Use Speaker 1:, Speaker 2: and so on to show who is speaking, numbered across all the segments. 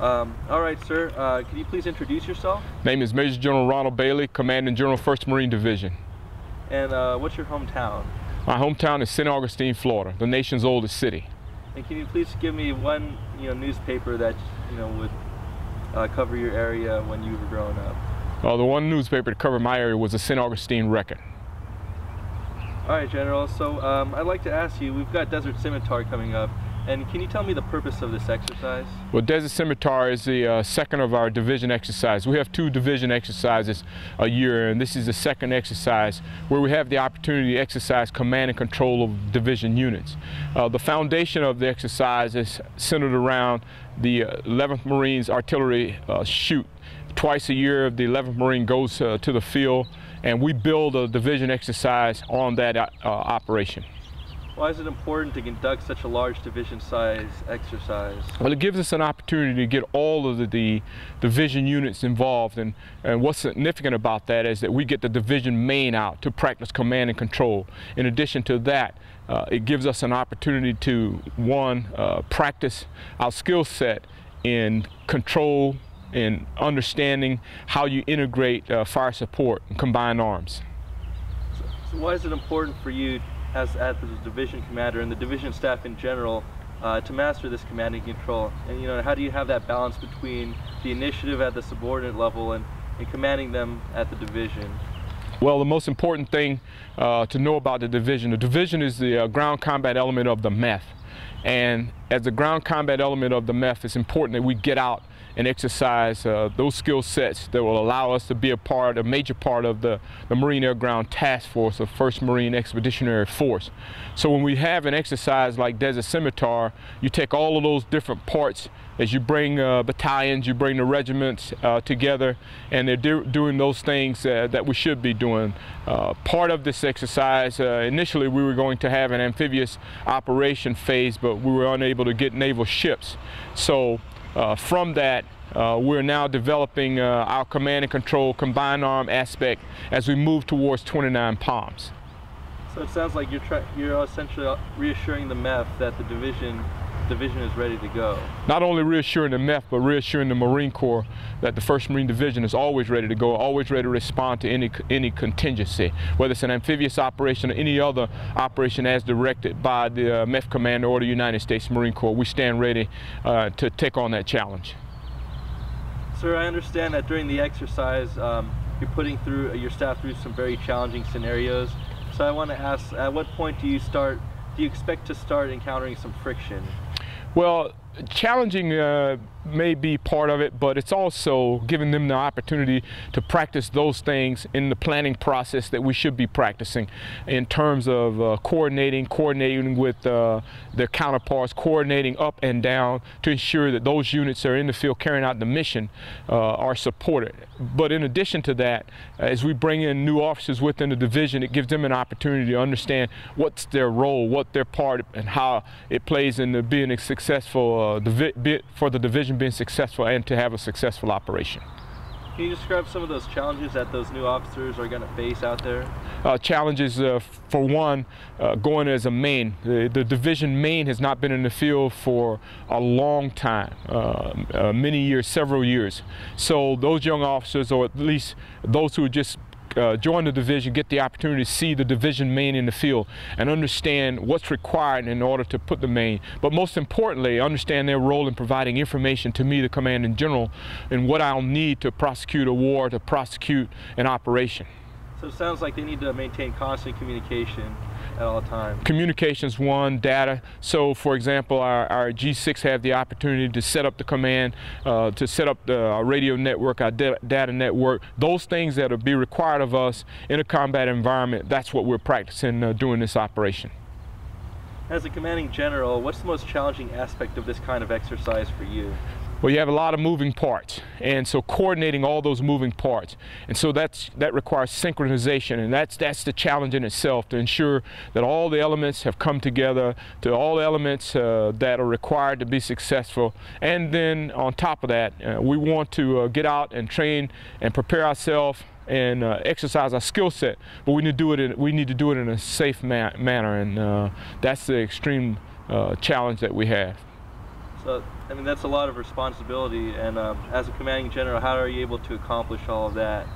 Speaker 1: All right, sir. Can you please introduce yourself?
Speaker 2: Name is Major General Ronald Bailey, Commanding General 1st Marine Division.
Speaker 1: And what's your hometown?
Speaker 2: My hometown is St. Augustine, Florida, the nation's oldest city.
Speaker 1: And can you please give me one, newspaper that would cover your area when you were growing up?
Speaker 2: The one newspaper to cover my area was the St. Augustine Record.
Speaker 1: All right, General. So I'd like to ask you, we've got Desert Scimitar coming up, and can you tell me the purpose of this exercise?
Speaker 2: Well, Desert Scimitar is the second of our division exercises. We have 2 division exercises a year, and this is the second exercise where we have the opportunity to exercise command and control of division units. The foundation of the exercise is centered around the 11th Marines Artillery Shoot. Twice a year, the 11th Marine goes to the field, and we build a division exercise on that operation.
Speaker 1: Why is it important to conduct such a large division size exercise?
Speaker 2: Well, it gives us an opportunity to get all of the division units involved, and what's significant about that is that we get the division main out to practice command and control. In addition to that, it gives us an opportunity to, one, practice our skill set in control and understanding how you integrate fire support and combined arms.
Speaker 1: So why is it important for you as the division commander and the division staff in general to master this command and control? And how do you have that balance between the initiative at the subordinate level and commanding them at the division?
Speaker 2: Well, the most important thing to know about the division is the ground combat element of the MEF. And as the ground combat element of the MEF, it's important that we get out and exercise those skill sets that will allow us to be a major part of the Marine Air Ground Task Force of 1st Marine Expeditionary Force. So when we have an exercise like Desert Scimitar, you take all of those different parts as you bring battalions, you bring the regiments together, and they're doing those things that we should be doing. Part of this exercise, initially we were going to have an amphibious operation phase, but we were unable to get naval ships. So from that, we're now developing our command and control combined arm aspect as we move towards Twentynine Palms.
Speaker 1: So it sounds like you're essentially reassuring the MEF that the division is ready to go.
Speaker 2: Not only reassuring the MEF, but reassuring the Marine Corps that the 1st Marine Division is always ready to go, always ready to respond to any contingency, whether it's an amphibious operation or any other operation as directed by the MEF Commander or the United States Marine Corps. We stand ready to take on that challenge.
Speaker 1: Sir, I understand that during the exercise you're putting your staff through some very challenging scenarios. So I want to ask, at what point do you expect to start encountering some friction?
Speaker 2: Well, challenging may be part of it, but it's also giving them the opportunity to practice those things in the planning process that we should be practicing in terms of coordinating with their counterparts, coordinating up and down to ensure that those units that are in the field carrying out the mission are supported. But in addition to that, as we bring in new officers within the division, it gives them an opportunity to understand what's their role, what their part, and how it plays in being a successful for the division being successful and to have a successful operation.
Speaker 1: Can you describe some of those challenges that those new officers are going to face out there?
Speaker 2: Challenges, for one, going as a main. The division main has not been in the field for a long time, many years, several years. So those young officers, or at least those who just join the division, get the opportunity to see the division main in the field and understand what's required in order to put the main, but most importantly understand their role in providing information to me, the commanding general, and what I'll need to prosecute a war, to prosecute an operation.
Speaker 1: So it sounds like they need to maintain constant communication at all times.
Speaker 2: Communications one, data. So for example, our G6 have the opportunity to set up the command, to set up our radio network, our data network. Those things that will be required of us in a combat environment, that's what we're practicing during this operation.
Speaker 1: As a commanding general, what's the most challenging aspect of this kind of exercise for you?
Speaker 2: Well, you have a lot of moving parts, and so coordinating all those moving parts, and so that requires synchronization, and that's the challenge in itself, to ensure that all the elements have come together, to all the elements that are required to be successful. And then on top of that, we want to get out and train and prepare ourselves and exercise our skill set, but we need to do it in a safe manner, and that's the extreme challenge that we have.
Speaker 1: So, I mean, that's a lot of responsibility, and as a commanding general, how are you able to accomplish all of that?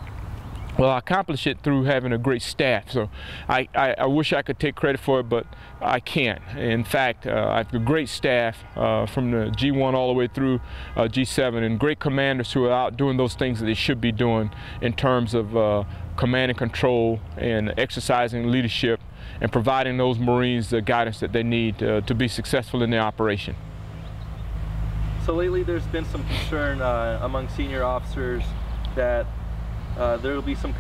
Speaker 2: Well, I accomplish it through having a great staff. So I wish I could take credit for it, but I can't. In fact, I have a great staff from the G1 all the way through G7, and great commanders who are out doing those things that they should be doing in terms of command and control and exercising leadership and providing those Marines the guidance that they need to be successful in their operation.
Speaker 1: So lately there's been some concern among senior officers that there will be some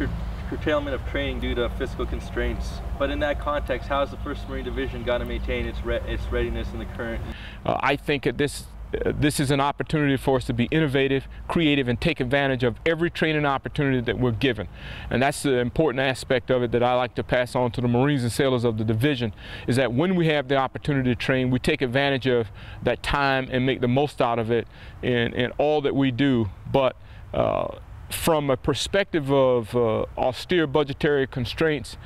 Speaker 1: curtailment of training due to fiscal constraints. But in that context, how has the 1st Marine Division got to maintain its readiness in the current?
Speaker 2: I think that this is an opportunity for us to be innovative, creative, and take advantage of every training opportunity that we're given. And that's the important aspect of it that I like to pass on to the Marines and sailors of the division, is that when we have the opportunity to train, we take advantage of that time and make the most out of it in all that we do. But from a perspective of austere budgetary constraints,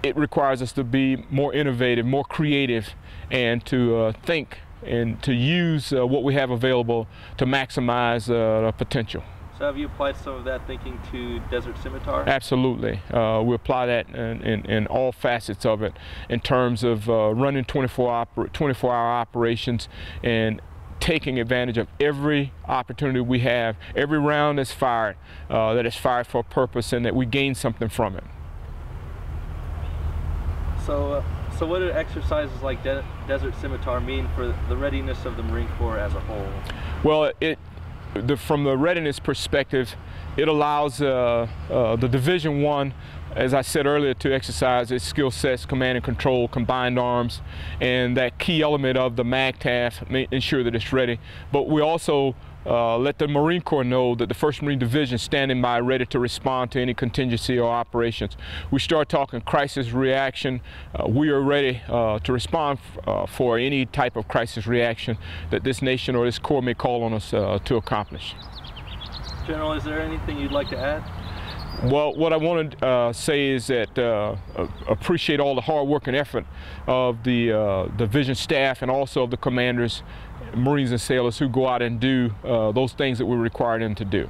Speaker 2: it requires us to be more innovative, more creative, and to think and to use what we have available to maximize the potential.
Speaker 1: So have you applied some of that thinking to Desert Scimitar?
Speaker 2: Absolutely. We apply that in all facets of it, in terms of running 24-hour operations and taking advantage of every opportunity we have, every round that's fired, that is fired for a purpose, and that we gain something from it. So what do exercises like Desert Scimitar mean for the readiness of the Marine Corps as a whole? Well, from the readiness perspective, it allows the Division 1, as I said earlier, to exercise its skill sets, command and control, combined arms, and that key element of the MAGTF, ensure that it's ready. But we also let the Marine Corps know that the 1st Marine Division is standing by, ready to respond to any contingency or operations. We start talking crisis reaction. We are ready to respond for any type of crisis reaction that this nation or this Corps may call on us to accomplish.
Speaker 1: General, is there anything you'd like to add?
Speaker 2: Well, what I want to say is that appreciate all the hard work and effort of the division staff and also of the commanders, Marines and sailors who go out and do those things that we require them to do.